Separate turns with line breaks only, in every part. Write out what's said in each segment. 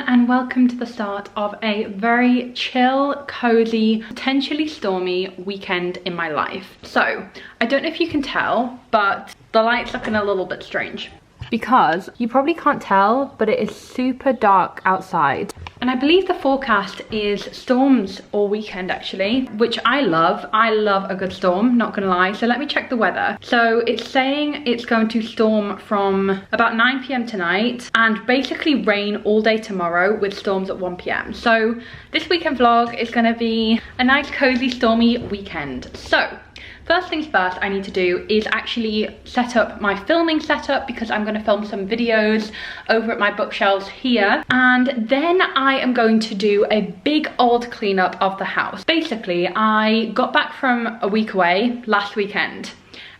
And welcome to the start of a very chill, cozy, potentially stormy weekend in my life. So, I don't know if you can tell, but the light's looking a little bit strange. Because you probably can't tell, but it is super dark outside. And I believe the forecast is storms all weekend actually, which I love. I love a good storm, not gonna lie. So let me check the weather. So it's saying it's going to storm from about 9 p.m. tonight and basically rain all day tomorrow with storms at 1 p.m. So this weekend vlog is gonna be a nice cozy stormy weekend. So first things first I need to do is actually set up my filming setup because I'm going to film some videos over at my bookshelves here, and then I am going to do a big old cleanup of the house. Basically, I got back from a week away last weekend,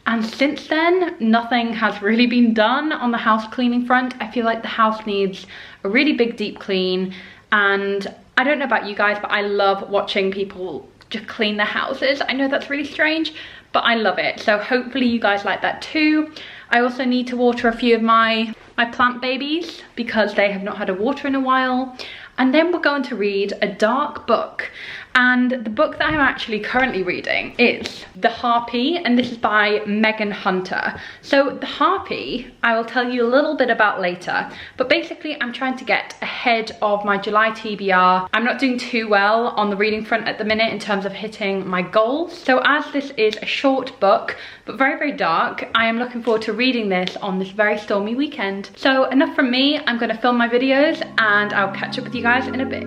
and since then nothing has really been done on the house cleaning front. I feel like the house needs a really big deep clean, and I don't know about you guys, but I love watching people just clean their houses. I know that's really strange, but I love it. So hopefully you guys like that too. I also need to water a few of my plant babies because they have not had a water in a while. And then we're going to read a dark book. And the book that I'm actually currently reading is The Harpy, and this is by Megan Hunter. So The Harpy, I will tell you a little bit about later, but basically I'm trying to get ahead of my July TBR. I'm not doing too well on the reading front at the minute in terms of hitting my goals. So as this is a short book, but very, very dark, I am looking forward to reading this on this very stormy weekend. So enough from me, I'm gonna film my videos and I'll catch up with you guys in a bit.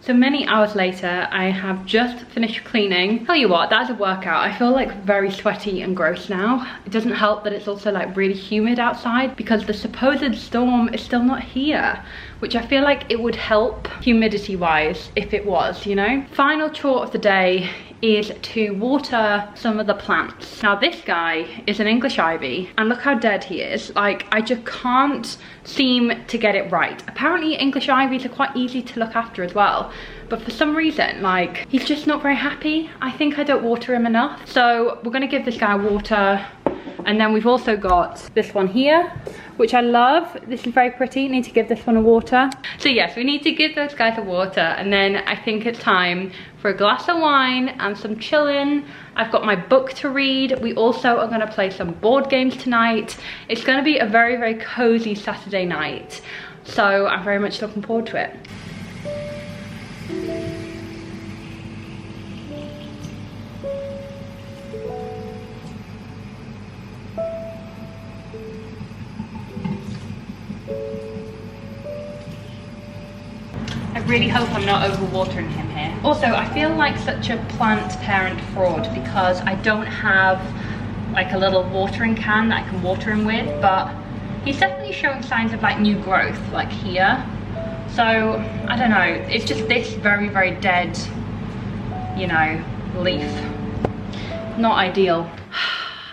So many hours later, I have just finished cleaning. Tell you what, that's a workout. I feel like very sweaty and gross now. It doesn't help that it's also like really humid outside because the supposed storm is still not here, which I feel like it would help humidity wise if it was, you know? Final chore of the day is to water some of the plants. Now this guy is an English ivy and look how dead he is. Like, I just can't seem to get it right. Apparently English ivies are quite easy to look after as well, but for some reason, like, he's just not very happy. I think I don't water him enough. So we're gonna give this guy water. And then we've also got this one here, which I love. This is very pretty. Need to give this one a water. So yes, we need to give those guys a water, and then I think it's time for a glass of wine and some chilling. I've got my book to read. We also are gonna play some board games tonight. It's gonna be a very, very cozy Saturday night. So I'm very much looking forward to it. I really hope I'm not overwatering him here. Also, I feel like such a plant parent fraud because I don't have like a little watering can that I can water him with, but he's definitely showing signs of like new growth, like here. So, I don't know, it's just this very, very dead, you know, leaf. Not ideal.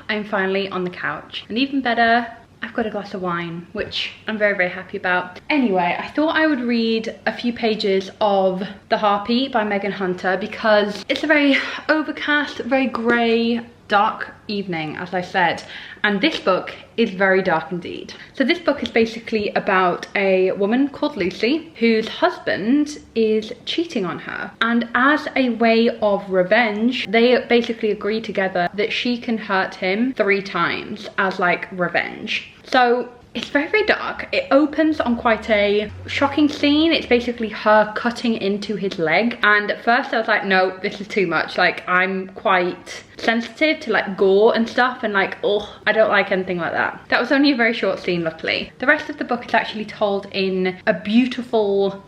I'm finally on the couch. And even better, I've got a glass of wine, which I'm very, very happy about. Anyway, I thought I would read a few pages of The Harpy by Megan Hunter because it's a very overcast, very grey, dark evening, as I said, and this book is very dark indeed. So this book is basically about a woman called Lucy whose husband is cheating on her, and as a way of revenge they basically agree together that she can hurt him 3 times as like revenge. So it's very, very dark. It opens on quite a shocking scene. It's basically her cutting into his leg, and at first I was like, no, this is too much. Like, I'm quite sensitive to like gore and stuff, and like, oh, I don't like anything like that. That was only a very short scene, luckily. The rest of the book is actually told in a beautiful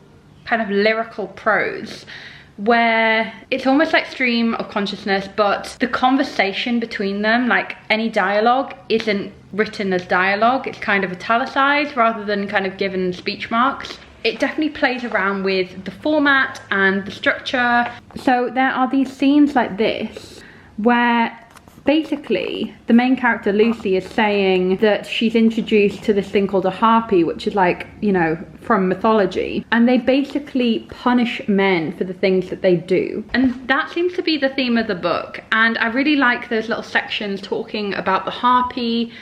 kind of lyrical prose, where it's almost like stream of consciousness, but the conversation between them, like any dialogue, isn't written as dialogue. It's kind of italicized rather than kind of given speech marks. It definitely plays around with the format and the structure. So there are these scenes like this where basically the main character Lucy is saying that she's introduced to this thing called a harpy, which is like, you know, from mythology, and they basically punish men for the things that they do, and that seems to be the theme of the book. And I really like those little sections talking about the harpy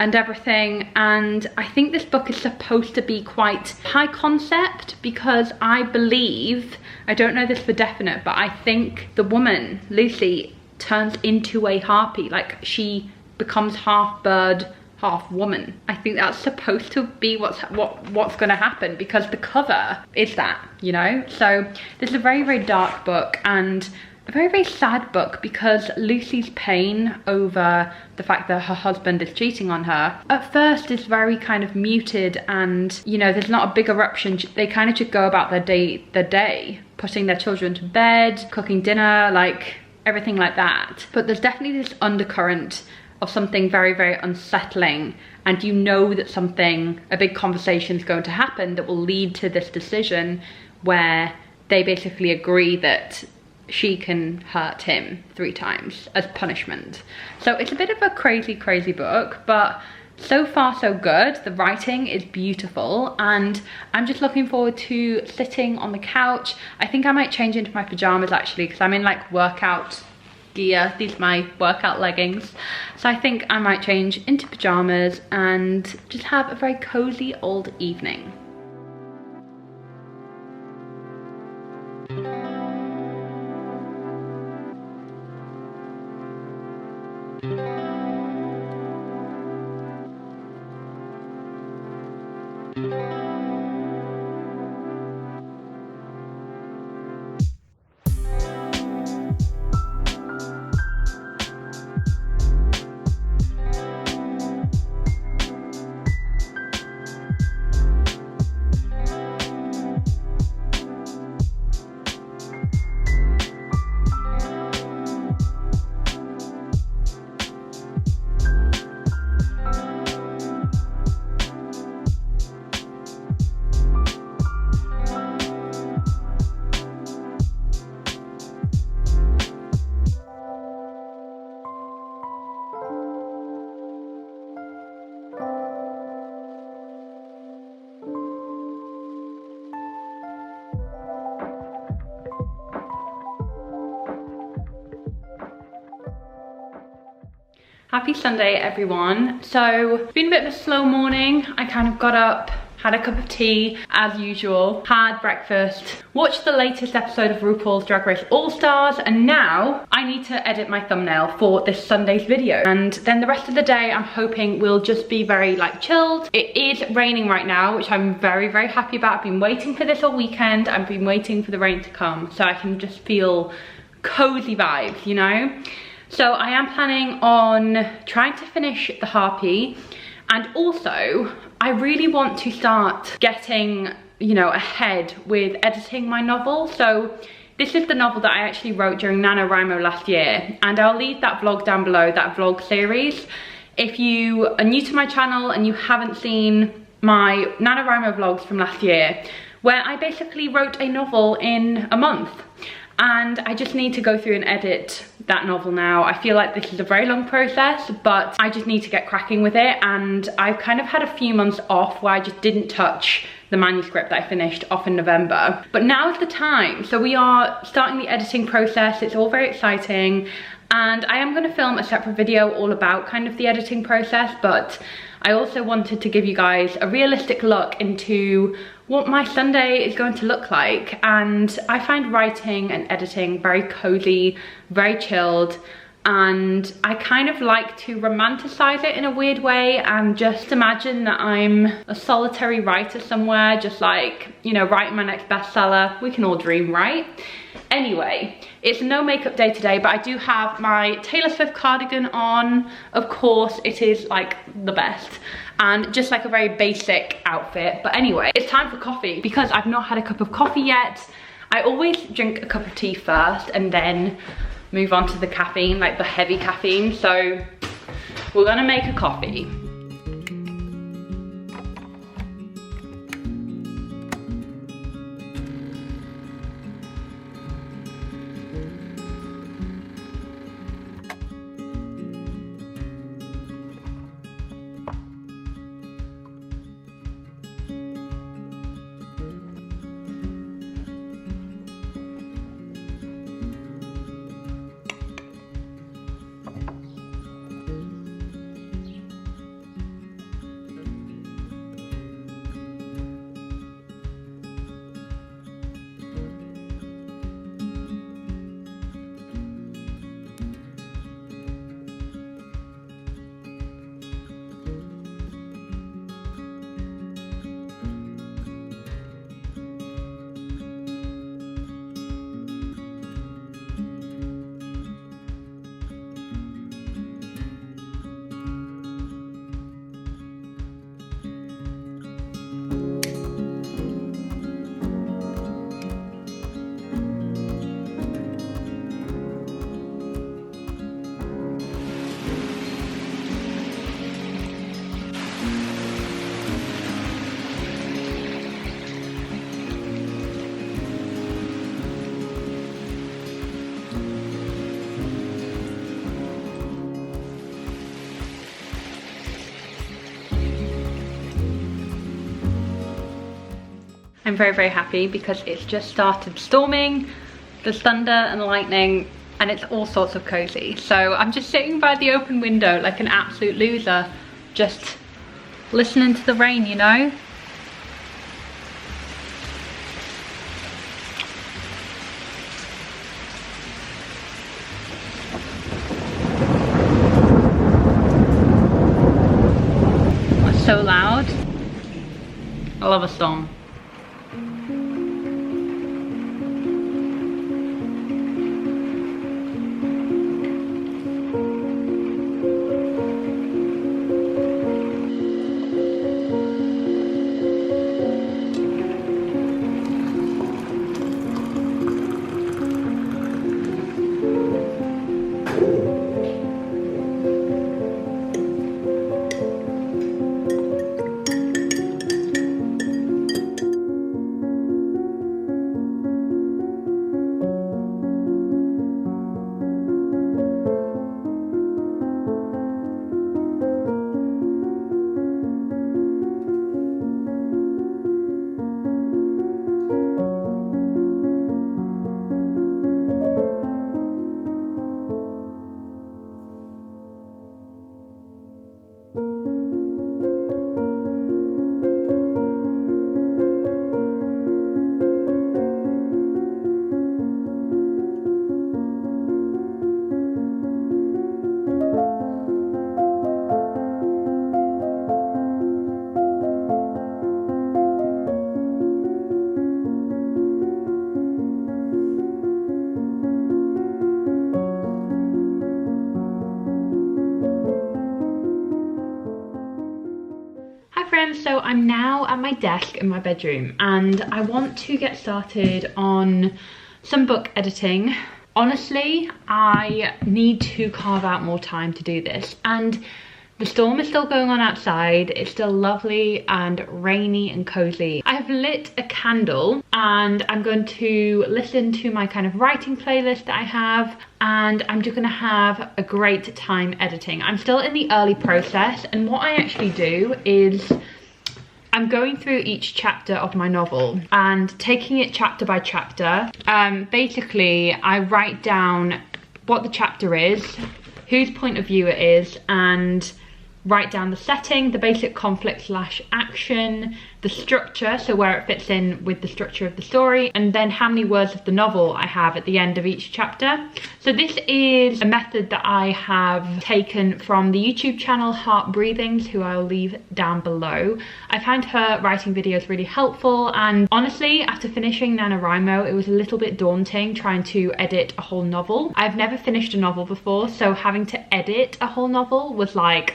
and everything, and I think this book is supposed to be quite high concept because I believe, I don't know this for definite, but I think the woman Lucy turns into a harpy, like she becomes half bird, half woman. I think that's supposed to be what's going to happen because the cover is that, you know. So this is a very, very dark book and a very, very sad book because Lucy's pain over the fact that her husband is cheating on her at first is very kind of muted, and you know, there's not a big eruption. They kind of just go about their day, putting their children to bed, cooking dinner, like everything like that. But there's definitely this undercurrent of something very, very unsettling, and you know that something, a big conversation is going to happen that will lead to this decision where they basically agree that she can hurt him 3 times as punishment. So it's a bit of a crazy, crazy book, but so far so good. The writing is beautiful and I'm just looking forward to sitting on the couch. I think I might change into my pajamas actually because I'm in like workout gear. These are my workout leggings. So I think I might change into pajamas and just have a very cozy old evening. Happy Sunday everyone. So it's been a bit of a slow morning. I kind of got up, had a cup of tea as usual, had breakfast, watched the latest episode of RuPaul's Drag Race All Stars, and now I need to edit my thumbnail for this Sunday's video. And then the rest of the day I'm hoping will just be very like chilled. It is raining right now, which I'm very, very happy about. I've been waiting for this all weekend. I've been waiting for the rain to come so I can just feel cozy vibes, you know? So I am planning on trying to finish The Harpy, and also I really want to start getting, you know, ahead with editing my novel. So this is the novel that I actually wrote during NaNoWriMo last year, and I'll leave that vlog down below, that vlog series. If you are new to my channel and you haven't seen my NaNoWriMo vlogs from last year, where I basically wrote a novel in a month. And I just need to go through and edit that novel now. I feel like this is a very long process, but I just need to get cracking with it. And I've kind of had a few months off where I just didn't touch the manuscript that I finished off in November. But now is the time. So we are starting the editing process. It's all very exciting. And I am going to film a separate video all about kind of the editing process, but I also wanted to give you guys a realistic look into what my Sunday is going to look like. And I find writing and editing very cozy, very chilled, and I kind of like to romanticize it in a weird way and just imagine that I'm a solitary writer somewhere, just like, you know, writing my next bestseller. We can all dream, right? Anyway, it's no makeup day today, but I do have my Taylor Swift cardigan on. Of course, it is like the best, and just like a very basic outfit. But anyway, it's time for coffee because I've not had a cup of coffee yet. I always drink a cup of tea first and then move on to the caffeine, like the heavy caffeine. So we're gonna make a coffee. I'm very, very happy because it's just started storming, there's thunder and lightning, and it's all sorts of cozy. So I'm just sitting by the open window like an absolute loser, just listening to the rain, you know? It's so loud. I love a storm. So I'm now at my desk in my bedroom and I want to get started on some book editing. Honestly, I need to carve out more time to do this, and The storm is still going on outside. It's still lovely and rainy and cozy. I have lit a candle and I'm going to listen to my kind of writing playlist that I have, and I'm just gonna have a great time editing. I'm still in the early process, and what I actually do is I'm going through each chapter of my novel and taking it chapter by chapter. Basically, I write down what the chapter is, whose point of view it is, and write down the setting, the basic conflict / action, the structure, so where it fits in with the structure of the story, and then how many words of the novel I have at the end of each chapter. So this is a method that I have taken from the YouTube channel Heart Breathings, who I'll leave down below. I find her writing videos really helpful, and honestly, after finishing NaNoWriMo, it was a little bit daunting trying to edit a whole novel. I've never finished a novel before, so having to edit a whole novel was like,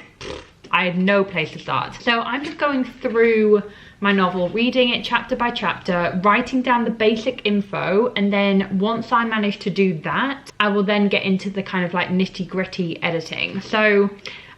I had no place to start. So I'm just going through my novel, reading it chapter by chapter, writing down the basic info, and then once I manage to do that, I will then get into the kind of like nitty-gritty editing. So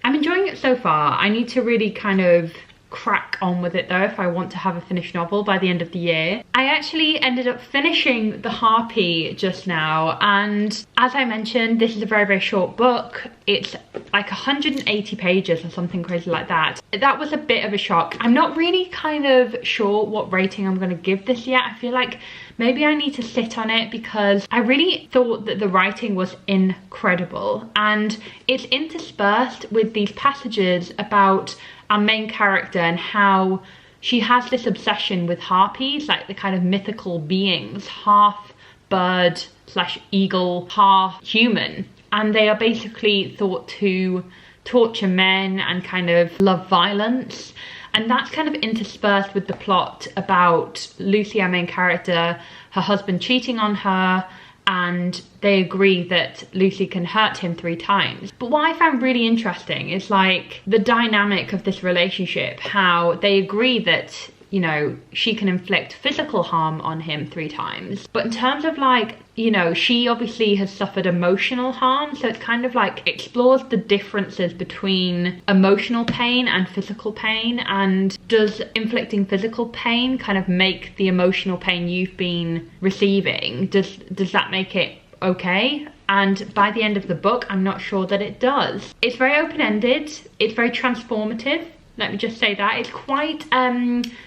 I'm enjoying it so far. I need to really kind of crack on with it though if I want to have a finished novel by the end of the year. I actually ended up finishing The Harpy just now, and as I mentioned, this is a very short book. It's like 180 pages or something crazy like that. That was a bit of a shock. I'm not really kind of sure what rating I'm going to give this yet. I feel like maybe I need to sit on it because I really thought that the writing was incredible, and it's interspersed with these passages about our main character and how she has this obsession with harpies, like the kind of mythical beings, half bird / eagle, half human, and they are basically thought to torture men and kind of love violence. And that's kind of interspersed with the plot about Lucy, our main character, her husband cheating on her, and they agree that Lucy can hurt him 3 times. But what I found really interesting is like the dynamic of this relationship, how they agree that, you know, she can inflict physical harm on him 3 times. But in terms of like, you know, she obviously has suffered emotional harm, so it's kind of like explores the differences between emotional pain and physical pain, and does inflicting physical pain kind of make the emotional pain you've been receiving, does that make it okay? And by the end of the book, I'm not sure that it does. It's very open-ended, it's very transformative. Let me just say that. It's quite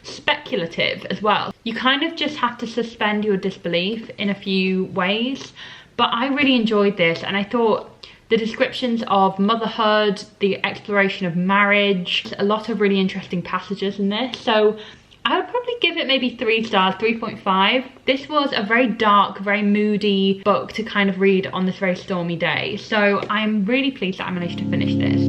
speculative as well. You kind of just have to suspend your disbelief in a few ways. But I really enjoyed this, and I thought the descriptions of motherhood, the exploration of marriage, a lot of really interesting passages in this. So I would probably give it maybe 3 stars, 3.5. This was a very dark, very moody book to kind of read on this very stormy day. So I'm really pleased that I managed to finish this.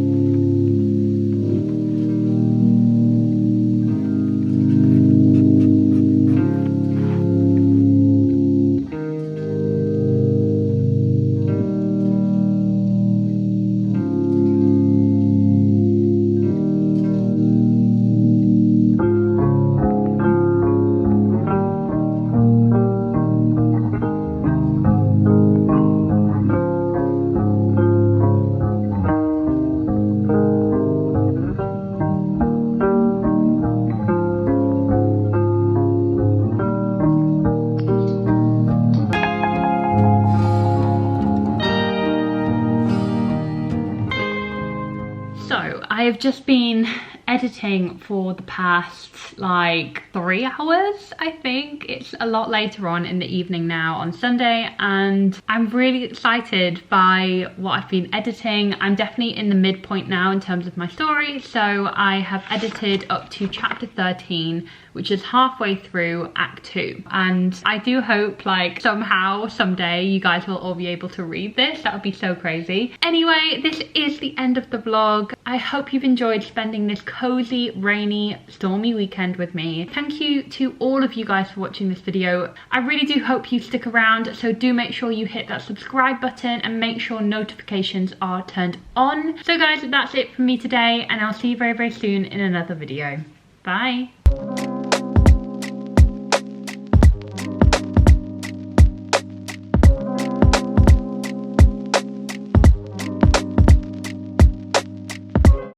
I have just been editing for the past like 3 hours, I think. It's a lot later on in the evening now on Sunday, and I'm really excited by what I've been editing. I'm definitely in the midpoint now in terms of my story, so I have edited up to chapter 13, which is halfway through Act 2. And I do hope like somehow, someday, you guys will all be able to read this. That would be so crazy. Anyway, this is the end of the vlog. I hope you've enjoyed spending this cozy, rainy, stormy weekend with me. Thank you to all of you guys for watching this video. I really do hope you stick around, so do make sure you hit that subscribe button and make sure notifications are turned on. So guys, that's it from me today, and I'll see you very, very soon in another video. Bye.